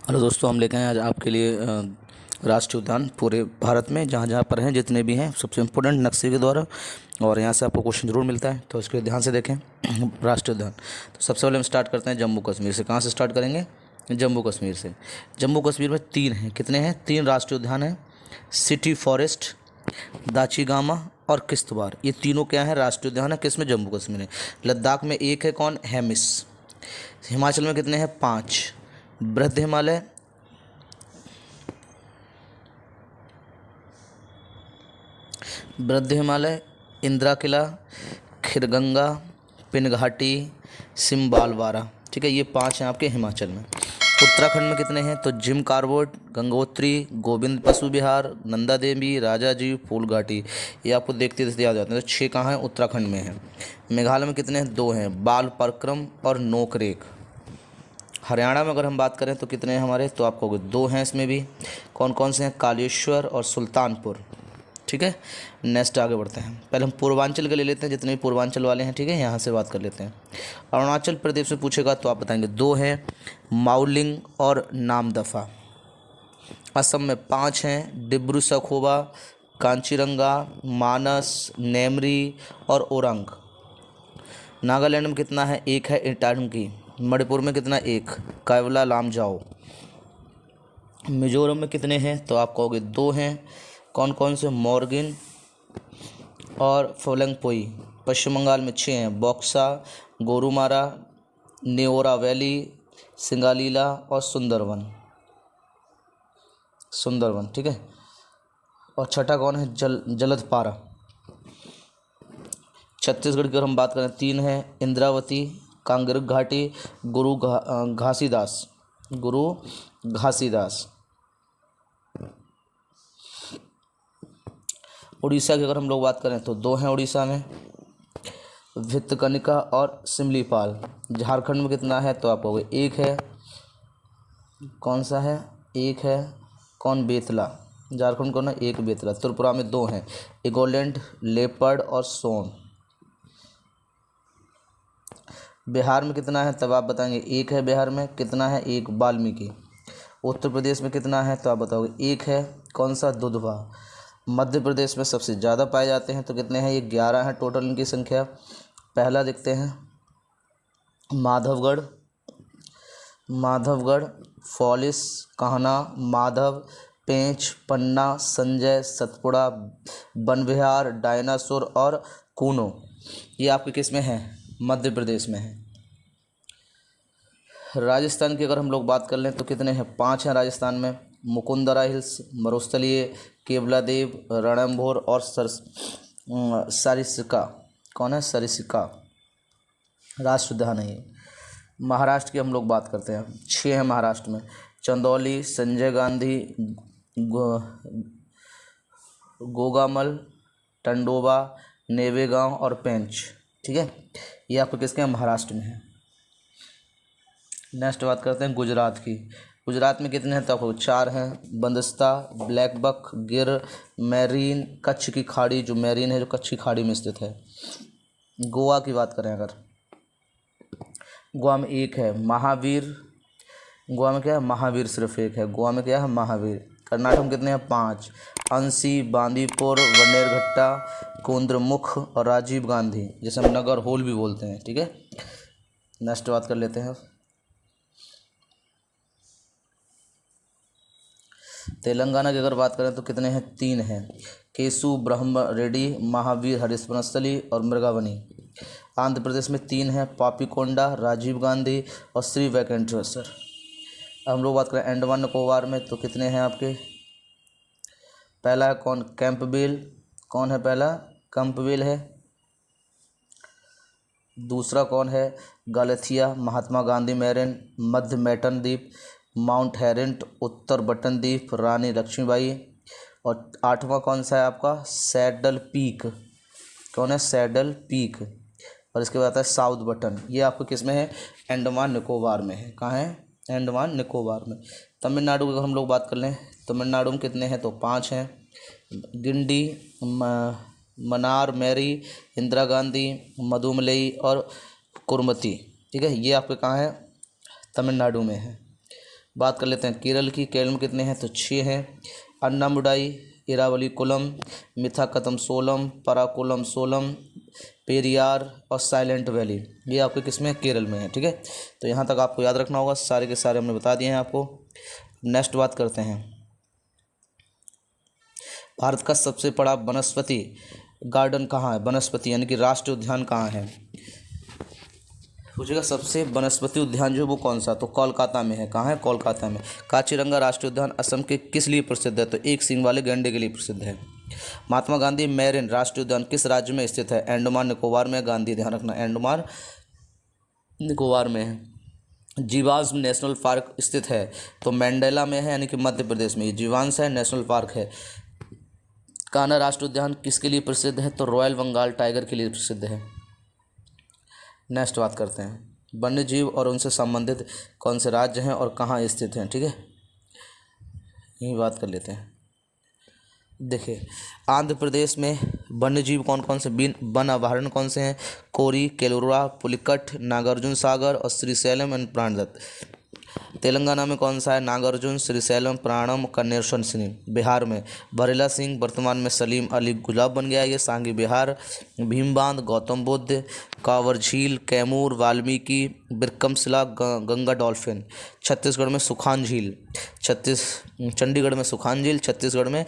Hello दोस्तों, हम लेके आए आज आपके लिए राष्ट्रीय उद्यान पूरे भारत में जहाँ जहाँ पर हैं, जितने भी हैं, सबसे इम्पोर्टेंट नक्शे के द्वारा। और यहाँ से आपको क्वेश्चन जरूर मिलता है, तो इसके लिए ध्यान से देखें। राष्ट्रीय उद्यान, तो सबसे पहले हम स्टार्ट करते हैं जम्मू कश्मीर से। कहाँ से स्टार्ट करेंगे? जम्मू कश्मीर से। जम्मू कश्मीर में तीन हैं। कितने हैं? तीन राष्ट्रीय उद्यान हैं। सिटी फॉरेस्ट, दाचीगामा और किश्तवाड़। ये तीनों क्या है? राष्ट्रीय उद्यान है। किस में? जम्मू कश्मीर में। लद्दाख में एक है, कौन? हेमिस। हिमाचल में कितने हैं? 5। बृहद हिमालय, बृहद हिमालय, इंदिरा किला, खिरगंगा, पिनघाटी, सिम्बालवारा। ठीक है, ये 5 हैं आपके हिमाचल में। उत्तराखंड में कितने हैं? तो जिम कार्बेट, गंगोत्री, गोविंद पशु विहार, नंदा देवी, राजा जी, फूल घाटी। ये आपको देखते देखते याद आते हैं। तो 6 कहाँ हैं? उत्तराखंड में हैं। मेघालय में कितने हैं? 2 हैं, बाल पराक्रम और नोकरेक। हरियाणा में अगर हम बात करें तो कितने हैं हमारे? तो आपको 2 हैं इसमें भी। कौन कौन से हैं? कालेश्वर और सुल्तानपुर। ठीक है, नेक्स्ट आगे बढ़ते हैं। पहले हम पूर्वांचल के ले लेते हैं, जितने भी पूर्वांचल वाले हैं। ठीक है, यहाँ से बात कर लेते हैं। अरुणाचल प्रदेश में पूछेगा तो आप बताएंगे 2 हैं, माउलिंग और नामदफा। असम में 5 हैं, डिब्रू सखोवा, कांचीरंगा, मानस, नेमरी और ओरंग। नागालैंड में कितना है? 1 है, इटानगी। मणिपुर में कितना? 1, कायवला लामजाओ। मिजोरम में कितने हैं? तो आप कहोगे 2 हैं। कौन कौन से? मोरगिन और फोलंगपोई। पश्चिम बंगाल में 6 हैं, बॉक्सा, गोरुमारा, नेओरा वैली, सिंगालीला और सुंदरवन। ठीक है। और छठा कौन है? जलदपारा। छत्तीसगढ़ की अगर हम बात करें 3 हैं, इंद्रावती, कांगेर घाटी, गुरु घासीदास। उड़ीसा की अगर हम लोग बात करें तो 2 हैं उड़ीसा में, भितकनिका और सिमलीपाल। झारखंड में कितना है? तो आप कहोगे 1 है। कौन सा है? 1 है। कौन? बेतला। झारखंड को ना 1 बेतला। त्रिपुरा में 2 हैं, इगोलैंड, लेपर्ड और सोन। बिहार में कितना है? तब आप बताएंगे 1 है बिहार में। कितना है? 1, वाल्मीकि। उत्तर प्रदेश में कितना है? तो आप बताओगे 1 है। कौन सा? दुधवा। मध्य प्रदेश में सबसे ज़्यादा पाए जाते हैं, तो कितने हैं? ये 11 हैं टोटल इनकी संख्या। पहला देखते हैं माधवगढ़, फॉलिस, कान्हा, माधव, पेंच, पन्ना, संजय, सतपुड़ा, वन विहार, डायनासोर और कूनो। ये आपके किस में है? मध्य प्रदेश में है। राजस्थान की अगर हम लोग बात कर लें तो कितने हैं? 5 हैं राजस्थान में, मुकुंदरा हिल्स, मरुस्थलीय, केवलादेव, रणथंभौर और सरिस्का। कौन है? सरिस्का राष्ट्रीय उद्यान है ये। महाराष्ट्र की हम लोग बात करते हैं, 6 हैं महाराष्ट्र में, चंदौली, संजय गांधी, गोगामल, टंडोबा, नेवेगांव और पेंच। ठीक है, ये आपको किसके हैं? महाराष्ट्र में है। नेक्स्ट बात करते हैं गुजरात की। गुजरात में कितने हैं? तो आपको 4 हैं, बंदस्ता, ब्लैक बक, गिर, मैरीन, कच्छ की खाड़ी। जो मैरीन है जो कच्छ की खाड़ी में स्थित है। गोवा की बात करें अगर, गोवा में 1 है, महावीर। गोवा में क्या है? महावीर सिर्फ 1 है। गोवा में क्या है? महावीर। कर्नाटक में कितने हैं? 5, अंसी, बांदीपुर, वनेरघट्टा, कुंद्रमुख और राजीव गांधी, जिसे हम नगर होल भी बोलते हैं। ठीक है, नेक्स्ट बात कर लेते हैं तेलंगाना की अगर बात करें तो कितने हैं? 3 हैं, केसु, ब्रह्म रेड्डी, महावीर, हरिशवनस्थली और मृगावनी। आंध्र प्रदेश में 3 हैं, पापीकोंडा, राजीव गांधी और श्री वेंकटेश्वर। हम लोग बात करें अंडमान निकोबार में तो कितने हैं आपके? पहला है कौन? कैंपबेल। कौन है पहला? कैंपबेल है। दूसरा कौन है? गलथिया, महात्मा गांधी मैरिन, मध्य मैटन द्वीप, माउंट हेरिंट, उत्तर बटन द्वीप, रानी लक्ष्मीबाई। और 8वां कौन सा है आपका? Saddle peak. कौन है? Saddle peak. और इसके बाद आता है साउथ बटन। ये आपको किस में है? अंडमान निकोबार में है। कहाँ है? अंडमान निकोबार में। तमिलनाडु की अगर हम लोग बात कर लें, तमिलनाडु में कितने हैं? तो 5 हैं, गिंडी, मनार, मैरी, इंदिरा गांधी, मधुमलई और कुर्मती। ठीक है, ये आपके कहाँ है? तमिलनाडु में है। बात कर लेते हैं केरल की। केरल में कितने हैं तो 6 हैं। अन्नामुडाई, इरावली कुलम, मिथाकतम सोलम, पराकुलम सोलम, पेरियार और साइलेंट वैली, ये आपके किस में केरल में है। ठीक है, तो यहाँ तक आपको याद रखना होगा, सारे के सारे हमने बता दिए हैं आपको। नेक्स्ट बात करते हैं, भारत का सबसे बड़ा वनस्पति गार्डन कहाँ है, वनस्पति यानी कि राष्ट्रीय उद्यान कहाँ है, पूछेगा सबसे वनस्पति उद्यान जो है वो कौन सा, तो कोलकाता में है। कहाँ है, कोलकाता में। काजीरंगा राष्ट्रीय उद्यान असम के किस लिए प्रसिद्ध है, तो एक सींग वाले गैंडे के लिए प्रसिद्ध है। महात्मा गांधी मैरिन राष्ट्रीय उद्यान किस राज्य में स्थित है, अंडमान निकोबार में। गांधी, ध्यान रखना, अंडमान निकोबार में है। जीवाश्म नेशनल पार्क स्थित है तो मंडेला में है, यानी कि मध्य प्रदेश में। ये जीवांश है, नेशनल पार्क है। कान्हा राष्ट्रीय उद्यान किसके लिए प्रसिद्ध है, तो रॉयल बंगाल टाइगर के लिए प्रसिद्ध है। नेक्स्ट बात करते हैं, वन्य जीव और उनसे संबंधित कौन से राज्य हैं और कहाँ स्थित हैं। ठीक है, यही बात कर लेते हैं। देखिए, आंध्र प्रदेश में वन्य जीव कौन कौन से वन अभयारण्य कौन से हैं, कोरी, केलोरा, पुलिकट, नागार्जुन सागर और श्रीशैलम एंड प्राणदत्त। तेलंगाना में कौन सा है, नागार्जुन, श्रीशैलम, प्राणम, कन्नेश्वर सिंह। बिहार में बरेला सिंह, वर्तमान में सलीम अली गुलाब बन गया ये सांगी बिहार। भीमबांध, गौतम बुद्ध, कांवर झील, कैमूर, वाल्मीकि, बिक्रमशिला, गंगा डॉल्फिन। छत्तीसगढ़ में सुखान झील, चंडीगढ़ में सुखान झील, छत्तीसगढ़ में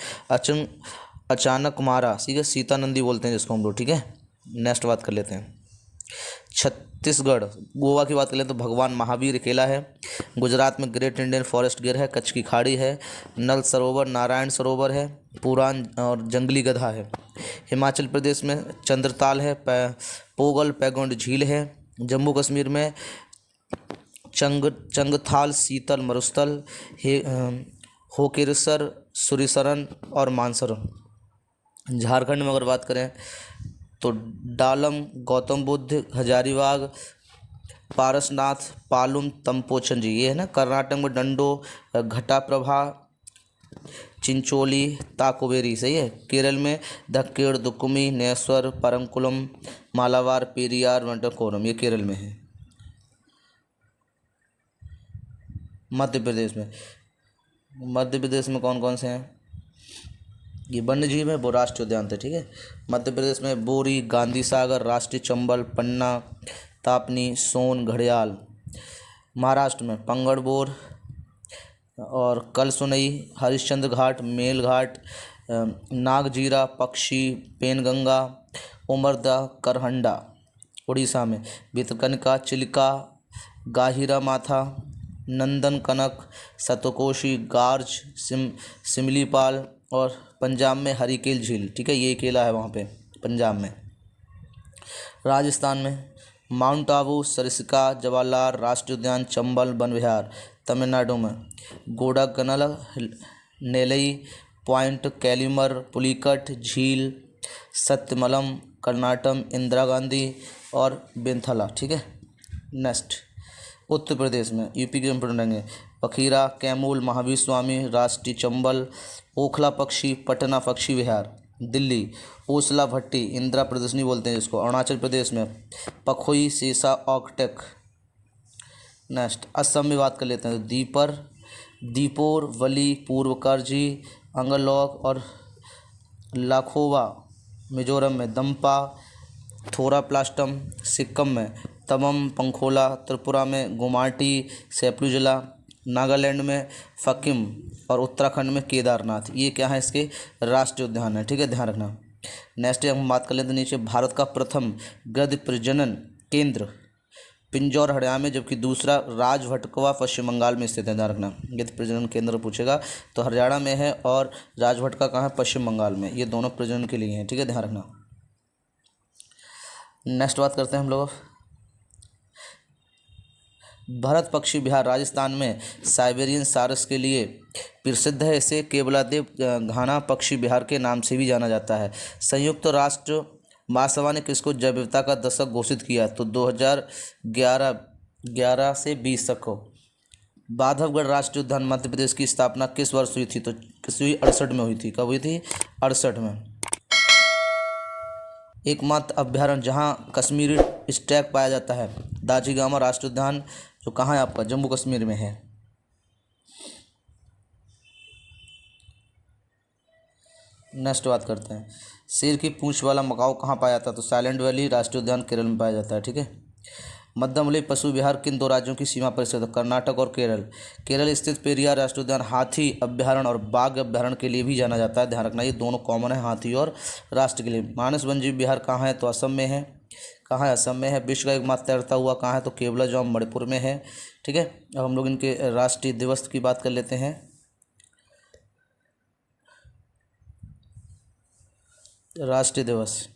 अचानक मारा, ठीक है, सीता नंदी बोलते हैं जिसको हम लोग। ठीक है, नेक्स्ट बात कर लेते हैं, छत्तीसगढ़। गोवा की बात करें तो भगवान महावीर किला है। गुजरात में ग्रेट इंडियन फॉरेस्ट गिर है, कच्छ की खाड़ी है, नल सरोवर, नारायण सरोवर है, पुरान और जंगली गधा है। हिमाचल प्रदेश में चंद्रताल है, पोगल पैगोंड झील है। जम्मू कश्मीर में चंगथाल शीतल मरुस्थल, होकेरसर, सुरिसरन और मानसरोवर। झारखंड में अगर बात करें तो डालम, गौतम बुद्ध, हजारीबाग, पारसनाथ, पालुम, तंपोचन जी, ये है ना। कर्नाटक में डंडो, घटाप्रभा, चिंचोली, ताकोबेरी, सही है। केरल में धक्केड़, दुकुमी, नेस्वर, परमकुलम, मालावार, पेरियार, वंटकोरम, ये केरल में है। मध्य प्रदेश में कौन कौन से हैं, ये वन्य जीव है, वो राष्ट्रीय उद्यान थे। ठीक है, मध्य प्रदेश में बोरी, गांधी सागर, राष्ट्रीय चंबल, पन्ना, तापनी, सोन, घड़ियाल। महाराष्ट्र में पंगड़बोर और कलसुनई, हरिश्चंद्र घाट, मेल घाट, नागजीरा पक्षी, पेनगंगा, उमरदा, करहंडा। उड़ीसा में भितरकनिका, चिलिका, गाहिरा माथा, नंदन कनक, सतकोशी, गार्ज, सिमलीपाल। और पंजाब में हरिकेल झील, ठीक है, ये केला है वहाँ पे पंजाब में। राजस्थान में माउंट आबू, सरिस्का, जवाहरलाल राष्ट्रीय उद्यान, चंबल वन विहार। तमिलनाडु में गोडाकनल, नेलई, पॉइंट कैलीमर, पुलिकट झील, सत्यमलम, कर्नाटम, इंदिरा गांधी और बेंथला। ठीक है, नेक्स्ट उत्तर प्रदेश में, यूपी के इंपोर्टेंट रहेंगे, पखीरा, कैमूल, महावीर स्वामी राष्ट्रीय चंबल, ओखला पक्षी, पटना पक्षी विहार। दिल्ली ओसला भट्टी, इंदिरा प्रदर्शनी बोलते हैं जिसको। अरुणाचल प्रदेश में पखोई, सीसा, ऑक्टेक। नेक्स्ट असम में बात कर लेते हैं, दीपोर, वली, पूर्वकर्जी, अंगलौक और लाखोवा। मिजोरम में दम्पा, थोराप्लास्टम। सिक्किम में तमम, पंखोला। त्रिपुरा में गुमाटी, सैप्लुजिला। नागालैंड में फकिम और उत्तराखंड में केदारनाथ। ये क्या है, इसके राष्ट्रीय उद्यान है। ठीक है, ध्यान रखना। नेक्स्ट हम बात कर लेते हैं नीचे, भारत का प्रथम गद्य प्रजनन केंद्र पिंजौर हरियाणा में, जबकि दूसरा राजभटकवा पश्चिम बंगाल में स्थित है। ध्यान रखना, गद्य प्रजनन केंद्र पूछेगा तो हरियाणा में है और राजभटका कहाँ है, पश्चिम बंगाल में। ये दोनों प्रजनन के लिए हैं। ठीक है, ध्यान रखना। नेक्स्ट बात करते हैं हम लोग, भरत पक्षी विहार राजस्थान में साइबेरियन सारस के लिए प्रसिद्ध है। इसे केवलादेव घाना पक्षी विहार के नाम से भी जाना जाता है। संयुक्त राष्ट्र महासभा ने किसको जैव विविधता का दशक घोषित किया, तो 2011 से 20 तक को। बांधवगढ़ राष्ट्रीय उद्यान मध्य प्रदेश की स्थापना किस वर्ष हुई थी, तो 68 में हुई थी। कब हुई थी, 68 में। एकमात्र अभ्यारण्य जहाँ कश्मीरी स्टैग पाया जाता है, दाजीगामा राष्ट्रीय उद्यान, जो कहाँ है आपका, जम्मू कश्मीर में है। नेक्स्ट बात करते हैं, शेर की पूंछ वाला मकाऊ कहाँ पाया जाता है? तो साइलेंट वैली राष्ट्रीय उद्यान केरल में पाया जाता है। ठीक है। मध्यमवली पशु विहार किन दो राज्यों की सीमा पर स्थित है? कर्नाटक और केरल। केरल स्थित पेरियार राष्ट्रीय उद्यान हाथी अभ्यारण्य और बाघ अभ्यारण्य के लिए भी जाना जाता है। ध्यान रखना, ये दोनों कॉमन है, हाथी और राष्ट्र के लिए। मानस वन्यजीव विहार कहाँ है? तो असम में है। कहाँ है? असम में है। विश्व का एकमात्र तैरता हुआ कहाँ है? तो केवलाजाम मणिपुर में है। ठीक है। अब हम लोग इनके राष्ट्रीय दिवस की बात कर लेते हैं। राष्ट्रीय दिवस,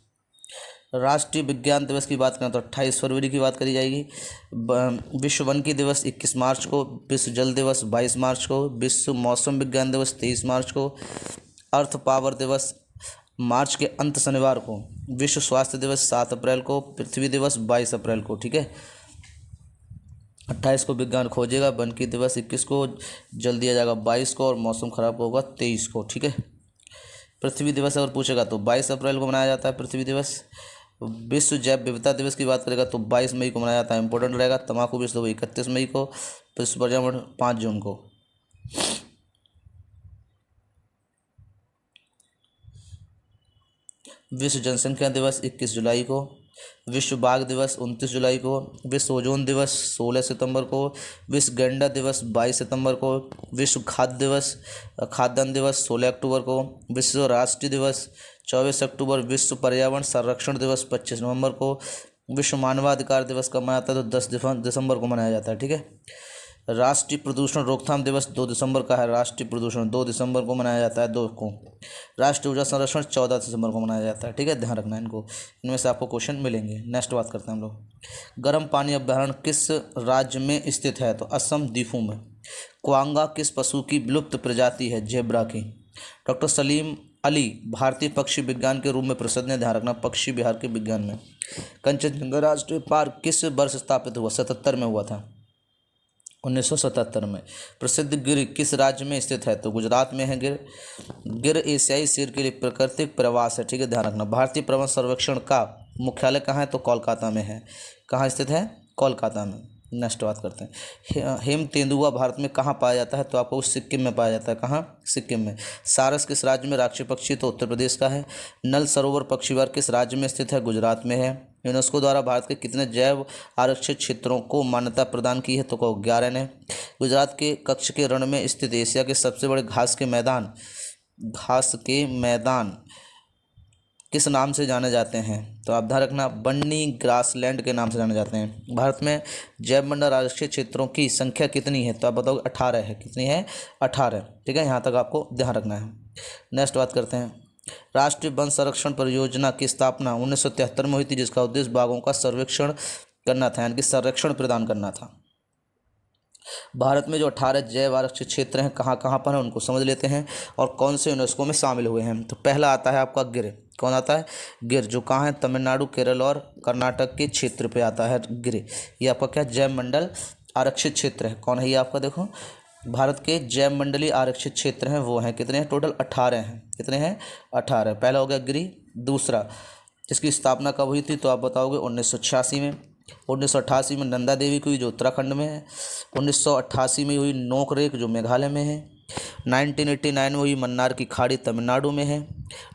राष्ट्रीय विज्ञान दिवस की बात करें तो 28 फरवरी की बात करी जाएगी। विश्व वन की दिवस 21 मार्च को। विश्व जल दिवस 22 मार्च को। विश्व मौसम विज्ञान दिवस 23 मार्च को। अर्थ पावर दिवस मार्च के अंत शनिवार को। विश्व स्वास्थ्य दिवस 7 अप्रैल को। पृथ्वी दिवस 22 अप्रैल को। ठीक है। 28 को विज्ञान खोजेगा, वन की दिवस 21 को, जल दिया जाएगा 22 को और मौसम खराब होगा 23 को। ठीक है। पृथ्वी दिवस अगर पूछेगा तो 22 अप्रैल को मनाया जाता है पृथ्वी दिवस। विश्व जैव विविधता दिवस की बात करेगा तो 22 मई को मनाया जाता है, इंपॉर्टेंट रहेगा। तंबाकू विश्व 31 मई को। विश्व पर्यावरण 5 जून को। विश्व जनसंख्या दिवस 21 जुलाई को। विश्व बाघ दिवस 29 जुलाई को। विश्व ओजोन दिवस 16 सितंबर को। विश्व गैंडा दिवस 22 सितंबर को। विश्व खाद्यान्न दिवस 16 अक्टूबर को। विश्व राष्ट्रीय दिवस 24 अक्टूबर। विश्व पर्यावरण संरक्षण दिवस 25 नवंबर को। विश्व मानवाधिकार दिवस कब मनाया जाता है? तो 10 दिसंबर को मनाया जाता है। ठीक है। राष्ट्रीय प्रदूषण रोकथाम दिवस 2 दिसंबर का है। राष्ट्रीय प्रदूषण 2 दिसंबर को मनाया जाता है, 2 को। राष्ट्रीय ऊर्जा संरक्षण 14 दिसंबर को मनाया जाता है। ठीक है, ध्यान रखना इनको, इनमें से आपको क्वेश्चन मिलेंगे। नेक्स्ट बात करते हैं हम लोग, गर्म पानी अभ्यारण्य किस राज्य में स्थित है? तो असम दीफू में। क्वांगा किस पशु की विलुप्त प्रजाति है? जेब्रा की। डॉक्टर सलीम अली भारतीय पक्षी विज्ञान के रूप में प्रसिद्ध है। ध्यान रखना, पक्षी विहार के विज्ञान में। कंचनजंगा राष्ट्रीय पार्क किस वर्ष स्थापित हुआ? 77 में हुआ था, 1977 में। प्रसिद्ध गिर किस राज्य में स्थित है? तो गुजरात में है गिर। गिर एशियाई शेर के लिए प्राकृतिक प्रवास है। ठीक है, ध्यान रखना। भारतीय प्रवन सर्वेक्षण का मुख्यालय कहाँ है? तो कोलकाता में है। कहाँ स्थित है? कोलकाता में। नेक्स्ट बात करते हैं, हेम तेंदुआ भारत में कहाँ पाया जाता है? तो आपको सिक्किम में पाया जाता है। कहाँ? सिक्किम में। सारस किस राज्य में राष्ट्रीय पक्षी? तो उत्तर प्रदेश का है। नल सरोवर पक्षी विहार किस राज्य में स्थित है? गुजरात में है। यूनेस्को द्वारा भारत के कितने जैव आरक्षित क्षेत्रों को मान्यता प्रदान की है? तो 11 ने। गुजरात के कच्छ के रण में स्थित एशिया के सबसे बड़े घास के मैदान किस नाम से जाने जाते हैं? तो आप ध्यान रखना, बन्नी ग्रासलैंड के नाम से जाने जाते हैं। भारत में जैव मंडल आरक्षित क्षेत्रों की संख्या कितनी है? तो आप बताओगे 18 है। कितनी है? 18। ठीक है, यहाँ तक आपको ध्यान रखना है। नेक्स्ट बात करते हैं, राष्ट्रीय वन संरक्षण परियोजना की स्थापना 1973 में हुई थी, जिसका उद्देश्य बाघों का सर्वेक्षण करना था, यानी कि संरक्षण प्रदान करना था। भारत में जो 18 जैव आरक्षित क्षेत्र हैं कहाँ कहाँ पर हैं उनको समझ लेते हैं और कौन से यूनेस्को में शामिल हुए हैं। तो पहला आता है आपका गिर। कौन आता है? गिर, जो कहाँ है? तमिलनाडु, केरल और कर्नाटक के क्षेत्र पे आता है गिर। ये आपका क्या? जैव मंडल आरक्षित क्षेत्र है। कौन है ये आपका? देखो, भारत के जैव मंडलीय आरक्षित क्षेत्र हैं वो हैं कितने हैं? टोटल 18 हैं। कितने हैं? 18। पहला हो गया गिरी। दूसरा, इसकी स्थापना कब हुई थी? तो आप बताओगे 1986 में। 1988 में नंदा देवी की हुई, जो उत्तराखंड में है। 1988 में हुई नोकरेक, जो मेघालय में है। 1989 में हुई मन्नार की खाड़ी, तमिलनाडु में है।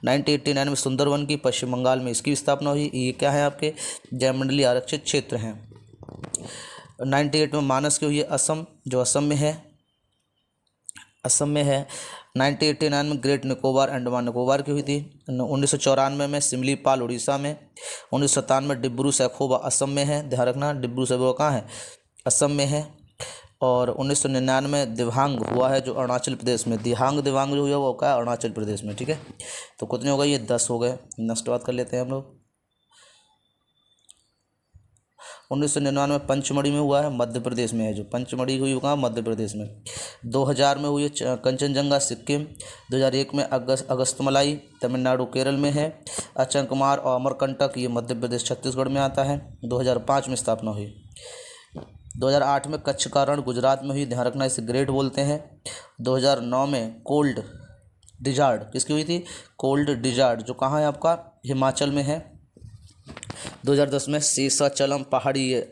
1989 में सुंदरवन की, पश्चिम बंगाल में इसकी स्थापना हुई। ये क्या है? आपके जैव मंडलीय आरक्षित क्षेत्र हैं। 98 में मानस की हुई है, असम, जो असम में है। 1989 में ग्रेट निकोबार, अंडमान निकोबार की हुई थी। 1994 में सिमलीपाल, उड़ीसा में। 1997 में डिब्रू सैखोवा, असम में है। ध्यान रखना, डिब्रू सैखोवा कहाँ है? असम में है। और 1999 में दिव्यांग हुआ है, जो अरुणाचल प्रदेश में। दिव्यांग जो हुआ वो क्या है? अरुणाचल प्रदेश में। ठीक है, तो कितने हो गए? ये 10 हो गए। नेक्स्ट बात कर लेते हैं हम लोग, 1999 में पंचमढ़ी में हुआ है, मध्य प्रदेश में है। जो पंचमढ़ी हुई कहाँ? मध्य प्रदेश में। 2000 में हुई है कंचनजंगा, सिक्किम। 2001 में अगस्तमलाई, तमिलनाडु, केरल में है। अचंकमार और अमरकंटक, ये मध्य प्रदेश, छत्तीसगढ़ में आता है। 2005 में स्थापना हुई। 2008 में कच्छ का रण, गुजरात में हुई। ध्यान रखना, इसे ग्रेट बोलते हैं। 2009 में कोल्ड डिजार्ड किसकी हुई थी? कोल्ड डिजार्ड, जो कहाँ है आपका? हिमाचल में है। 2010 में शेषाचलम पहाड़ी,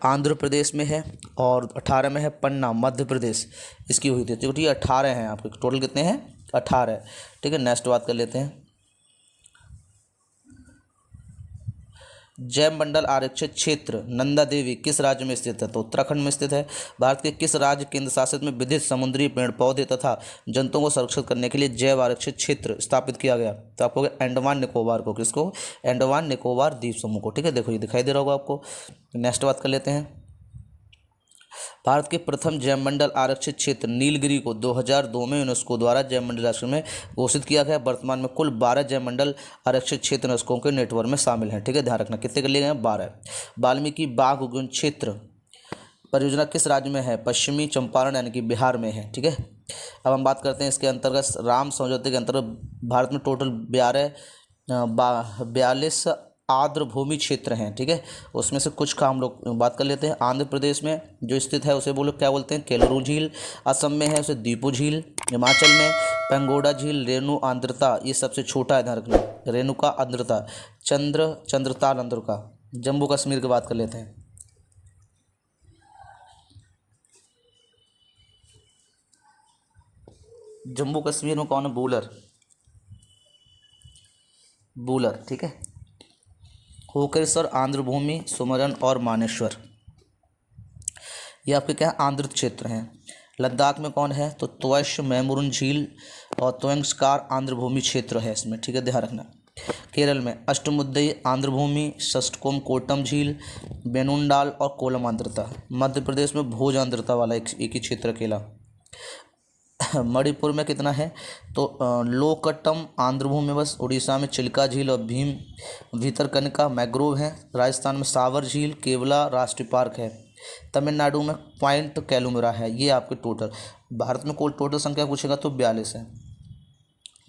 आंध्र प्रदेश में है। और 18 में है पन्ना, मध्य प्रदेश, इसकी हुई थी। तो ये 18 हैं आपके, टोटल कितने हैं? 18। ठीक है, नेक्स्ट बात कर लेते हैं, जैव मंडल आरक्षित क्षेत्र नंदा देवी किस राज्य में स्थित है? तो उत्तराखंड में स्थित है। भारत के किस राज्य केंद्र शासित में विविध समुद्री पेड़ पौधे तथा जंतुओं को संरक्षित करने के लिए जैव आरक्षित क्षेत्र स्थापित किया गया? तो आपको अंडमान निकोबार को, किसको? अंडमान निकोबार द्वीप समूह को। ठीक है, देखो ये दिखाई दे रहा होगा आपको। नेक्स्ट बात कर लेते हैं। भारत के प्रथम जैव मंडल आरक्षित क्षेत्र नीलगिरी को 2002 में यूनेस्को द्वारा जैव मंडल राष्ट्र में घोषित किया गया। वर्तमान में कुल 12 जैव मंडल आरक्षित क्षेत्र यूनेस्को के नेटवर्क में शामिल हैं। ठीक है, ध्यान रखना कितने कर लिए गए हैं? 12। वाल्मीकि बाघ उद्यान क्षेत्र परियोजना किस राज्य में है? पश्चिमी चंपारण यानी कि बिहार में है। ठीक है, अब हम बात करते हैं इसके अंतर्गत राम समझौते के अंतर्गत भारत में टोटल 42 आर्द्र भूमि क्षेत्र हैं। ठीक है, उसमें से कुछ का हम लोग बात कर लेते हैं। आंध्र प्रदेश में जो स्थित है उसे क्या बोलते हैं? केलरू झील। असम में है उसे दीपू झील। हिमाचल में पेंगोडा झील। रेणु आर्द्रता, ये सबसे छोटा है, ध्यान रखना, रेणुका आर्द्रता। चंद्रताल आर्द्रता। जम्मू कश्मीर की बात कर लेते हैं। जम्मू कश्मीर में कौन है? बूलर। ठीक है, होकेश्वर, आंध्र भूमि, सुमरन और मानेश्वर, ये आपके क्या है? आंध्र क्षेत्र हैं। लद्दाख में कौन है? तो त्वश, मैमुरुन झील और त्वंगस्कार आंध्र भूमि क्षेत्र है इसमें। ठीक है, ध्यान रखना। केरल में अष्टमुद्दई आंध्र भूमि, षष्ठकोम कोट्टम झील, बेनुंडाल और कोलम आर्द्रता। मध्य प्रदेश में भोज आर्द्रता वाला एक ही क्षेत्र अकेला। मणिपुर में कितना है? तो लोकटम आंध्र भूमि में बस। उड़ीसा में चिल्का झील और भीम भीतरकनिका मैग्रोव है। राजस्थान में सावर झील केवला राष्ट्रीय पार्क है। तमिलनाडु में पॉइंट कैलुमरा है। ये आपके टोटल, भारत में कुल टोटल संख्या पूछेगा तो 42 है।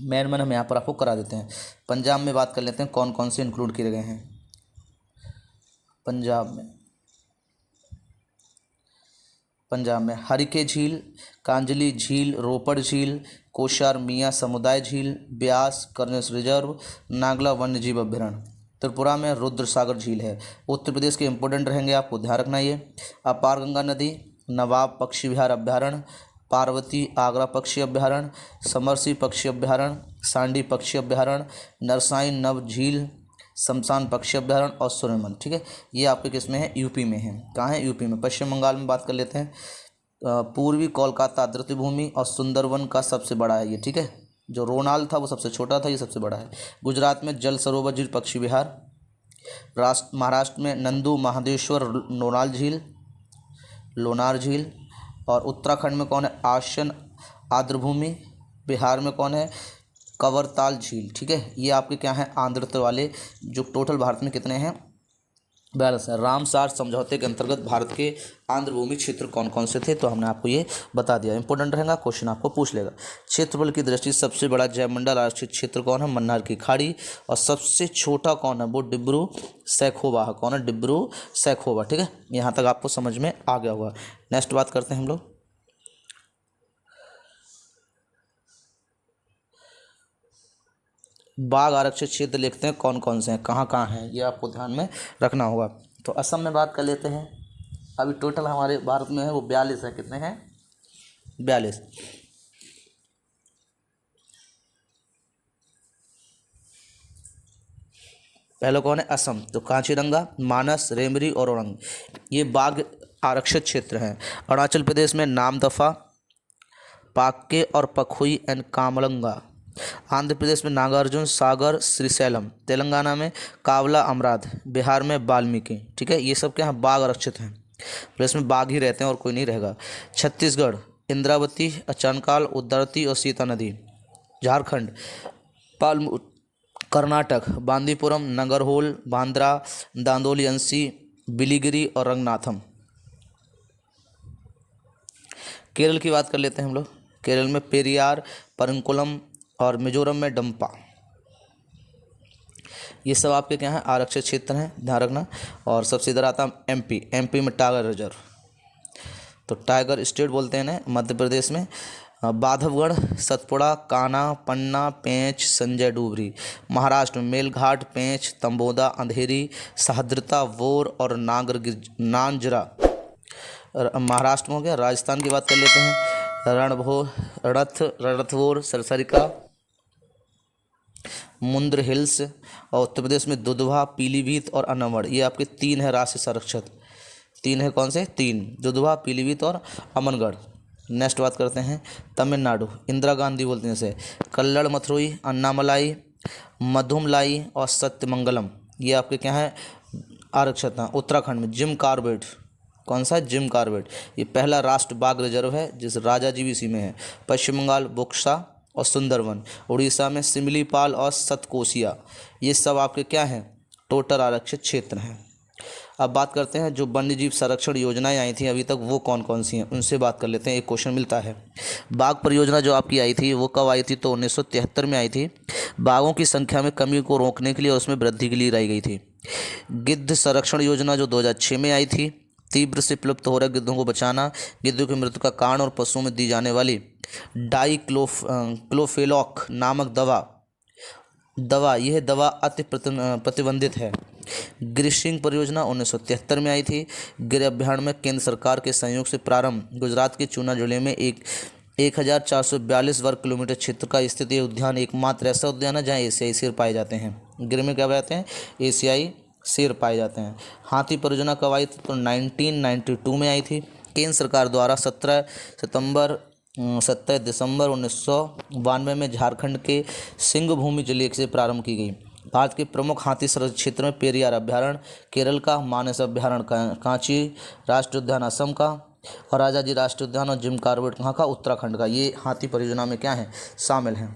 मैन हम यहाँ पर आपको करा देते हैं। पंजाब में बात कर लेते हैं कौन कौन से इंक्लूड किए गए हैं। पंजाब में हरिके झील, कांजली झील, रोपड़ झील, कोशार मियाँ समुदाय झील, ब्यास कर्नेस रिजर्व, नागला वन्य जीव अभ्यारण्य। त्रिपुरा में रुद्रसागर झील है। उत्तर प्रदेश के इंपॉर्टेंट रहेंगे, आपको ध्यान रखना ये। अपार गंगा नदी, नवाब पक्षी विहार अभ्यारण्य, पार्वती आगरा पक्षी अभ्यारण्य, समरसी पक्षी अभ्यारण्य, सांडी पक्षी अभ्यारण्य, नरसाई नव झील, शमशान पक्षी अभ्यारण्य और सुरमन। ठीक है, ये आपके किस में है? यूपी में है। कहाँ है? यूपी में। पश्चिम बंगाल में बात कर लेते हैं। पूर्वी कोलकाता आर्द्र भूमि और सुंदरवन का सबसे बड़ा है ये। ठीक है, जो रोनाल था वो सबसे छोटा था, ये सबसे बड़ा है। गुजरात में जल सरोवर झील पक्षी विहार। महाराष्ट्र में नंदू महादेश्वर लोनार झील। और उत्तराखंड में कौन है? आसन आर्द्र भूमि। बिहार में कौन है? कवरताल झील। ठीक है, ये आपके क्या हैं? आंध्र वाले। जो टोटल भारत में कितने हैं? 42 है। रामसार समझौते के अंतर्गत भारत के आंध्र भूमि क्षेत्र कौन कौन से थे? तो हमने आपको ये बता दिया। इंपॉर्टेंट रहेगा, क्वेश्चन आपको पूछ लेगा। क्षेत्रफल की दृष्टि से सबसे बड़ा जैव मंडल आरक्षित क्षेत्र कौन है? मन्नार की खाड़ी। और सबसे छोटा कौन है? वो डिब्रू सैखोवा है। कौन है? डिब्रू सैखोवा। ठीक है, यहाँ तक आपको समझ में आ गया होगा। नेक्स्ट बात करते हैं हम लोग। बाघ आरक्षित क्षेत्र लिखते हैं कौन कौन से हैं, कहाँ कहाँ हैं, ये आपको ध्यान में रखना होगा। तो असम में बात कर लेते हैं। अभी टोटल हमारे भारत में है वो 42 है। कितने हैं? 42। पहले कौन है? असम। तो कांचीरंगा, मानस, रेमरी और औरंग, ये बाघ आरक्षित क्षेत्र हैं। अरुणाचल प्रदेश में नामदफा, पाक्के और पखुई एंड कामलंगा। आंध्र प्रदेश में नागार्जुन सागर, श्रीशैलम। तेलंगाना में कावला अमराद। बिहार में वाल्मीकि। ठीक है, ये सब क्या है? बाघ आरक्षित हैं। तो इसमें बाघ ही रहते हैं और कोई नहीं रहेगा। छत्तीसगढ़ इंद्रावती, अचानकाल, उद्दरती और सीता नदी। झारखंड पालमु। कर्नाटक बांदीपुरम, नगरहोल, बांद्रा, दांदोली अंसी, बिलीगिरी और रंगनाथम। केरल की बात कर लेते हैं हम लोग। केरल में पेरियार, परंकुलम और मिजोरम में डंपा। ये सब आपके क्या हैं? आरक्षित क्षेत्र हैं, ध्यान रखना। और सबसे इधर आता है एमपी में टाइगर रिजर्व, तो टाइगर स्टेट बोलते हैं ना। मध्य प्रदेश में बांधवगढ़, सतपुड़ा, कान्हा, पन्ना, पेंच, संजय डूबरी। महाराष्ट्र में मेलघाट, पेंच, तंबोदा, अंधेरी, सहद्रता, वोर और नांजरा। महाराष्ट्र में हो गया। राजस्थान की बात कर लेते हैं। रणथंभोर, सरसरिका, मुंद्र हिल्स, और उत्तर प्रदेश में दुधवा, पीलीभीत और अमनगढ़। ये आपके 3 है राष्ट्रीय संरक्षित, 3 है, कौन से 3? दुधवा, पीलीभीत और अमनगढ़। नेक्स्ट बात करते हैं तमिलनाडु, इंदिरा गांधी बोलते हैं इसे, कल्लड़ मथुरई, अन्नामलाई, मधुमलाई और सत्यमंगलम। ये आपके क्या है आरक्षित हैं। उत्तराखंड में जिम कॉर्बेट, कौन सा? Jim Corbett. ये पहला राष्ट्र बाघ रिजर्व है जिस राजा जी इसी में है। पश्चिम बंगाल बुक्सा और सुंदरवन। उड़ीसा में सिमलीपाल और सतकोसिया। ये सब आपके क्या हैं टोटल आरक्षित क्षेत्र हैं। अब बात करते हैं जो वन्यजीव संरक्षण योजनाएं आई थी अभी तक वो कौन कौन सी हैं, उनसे बात कर लेते हैं। एक क्वेश्चन मिलता है, बाघ परियोजना जो आपकी आई थी वो कब आई थी? तो 1973 में आई थी। बाघों की संख्या में कमी को रोकने के लिए और उसमें वृद्धि के लिए लाई गई थी। गिद्ध संरक्षण योजना जो 2006 में आई थी। तीव्र से विलुप्त हो रहे गिद्धों को बचाना, गिद्धों की मृत्यु का कारण और पशुओं में दी जाने वाली क्लोफेलॉक नामक दवा यह दवा अति प्रतिबंधित है। गिरिसिंग परियोजना 1973 में आई थी। गिर अभ्यारण्य में केंद्र सरकार के सहयोग से प्रारंभ। गुजरात के चूना जिले में 1442 वर्ग किलोमीटर क्षेत्र का स्थित ये उद्यान एकमात्र ऐसा उद्यान है जहाँ एशियाई शेर पाए जाते हैं। गिर में क्या पाए जाते हैं? एशियाई शेर पाए जाते हैं। हाथी परियोजना कब आई थी? तो 1992 में आई थी। केंद्र सरकार द्वारा 17 दिसंबर 1992 में झारखंड के सिंहभूमि जिले से प्रारंभ की गई। भारत के प्रमुख हाथी संरक्षित क्षेत्र में पेरियार अभ्यारण्य केरल का, मानस अभ्यारण्य कांची राष्ट्रीय उद्यान असम का, और राजाजी राष्ट्रीय उद्यान और जिम कॉर्बेट कहाँ का? उत्तराखंड का। ये हाथी परियोजना में क्या है शामिल हैं।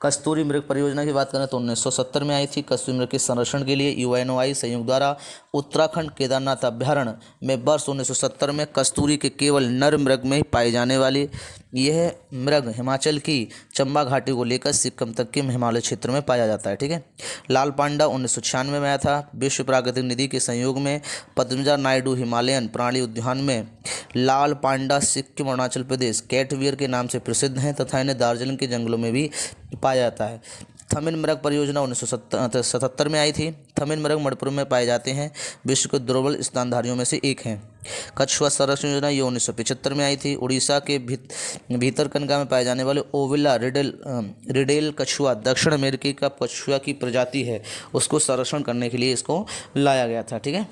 कस्तूरी मृग परियोजना की बात करें तो 1970 में आई थी। कस्तूरी मृग के संरक्षण के लिए UNOI संयोग द्वारा उत्तराखंड केदारनाथ अभ्यारण्य में वर्ष 1970 में कस्तूरी के केवल नर मृग में ही पाई जाने वाली यह मृग हिमाचल की चंबा घाटी को लेकर सिक्किम तक के हिमालय क्षेत्र में पाया जाता है। ठीक है। लाल पांडा 1996 में आया था। विश्व प्राकृतिक निधि के संयोग में पद्मजा नायडू हिमालयन प्राणी उद्यान में लाल पांडा सिक्किम अरुणाचल प्रदेश कैटवियर के नाम से प्रसिद्ध हैं तथा इन्हें दार्जिलिंग के जंगलों में भी पाया जाता है। थमिन मृग परियोजना 1977 में आई थी। थमिन मृग मणिपुर में पाए जाते हैं। विश्व के दुर्लभ स्तनधारियों में से एक हैं। कछुआ संरक्षण योजना ये 1975 में आई थी। उड़ीसा के भीतरकनिका में पाए जाने वाले ओविला रिडेल कछुआ दक्षिण अमेरिकी का कछुआ की प्रजाति है, उसको संरक्षण करने के लिए इसको लाया गया था। ठीक है।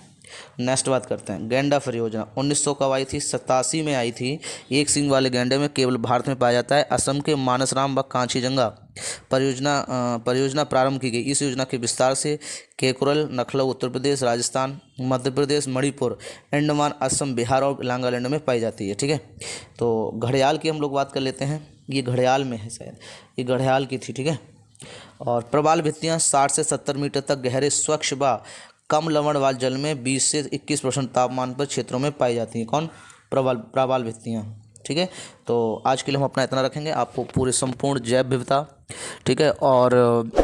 नेक्स्ट बात करते हैं गैंडा परियोजना 1900 कब आई थी? 87 में आई थी। एक सींग वाले गैंडे में केवल भारत में पाया जाता है। असम के मानसराम व कांचीजंगा परियोजना प्रारंभ की गई। इस योजना के विस्तार से केकुरल, नखलऊ उत्तर प्रदेश, राजस्थान, मध्य प्रदेश, मणिपुर, अंडमान, असम, बिहार और नागालैंड में पाई जाती है। ठीक है। तो घड़ियाल की हम लोग बात कर लेते हैं। ये घड़ियाल में है शायद, ये घड़ियाल की थी। ठीक है। और प्रवाल भित्तियाँ 60 से 70 मीटर तक गहरे स्वच्छ व कम लवण वाले जल में 20 से 21% तापमान पर क्षेत्रों में पाई जाती हैं। कौन? प्रवाल भित्तियाँ। ठीक है। तो आज के लिए हम अपना इतना रखेंगे। आपको पूरे संपूर्ण जैव विविधता, ठीक है, और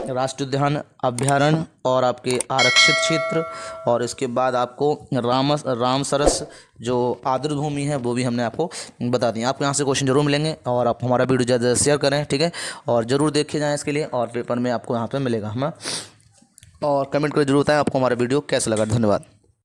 राष्ट्रीय उद्यान, अभ्यारण्य और आपके आरक्षित क्षेत्र, और इसके बाद आपको रामसरस जो आर्द्र भूमि है वो भी हमने आपको बता दी। आपको यहाँ से क्वेश्चन जरूर मिलेंगे और आप हमारा वीडियो ज़्यादा शेयर करें। ठीक है। और ज़रूर देखे जाएँ इसके लिए, और पेपर में आपको यहाँ पर मिलेगा। हम और कमेंट कर जरूर बताएं आपको हमारा वीडियो कैसा लगा। धन्यवाद।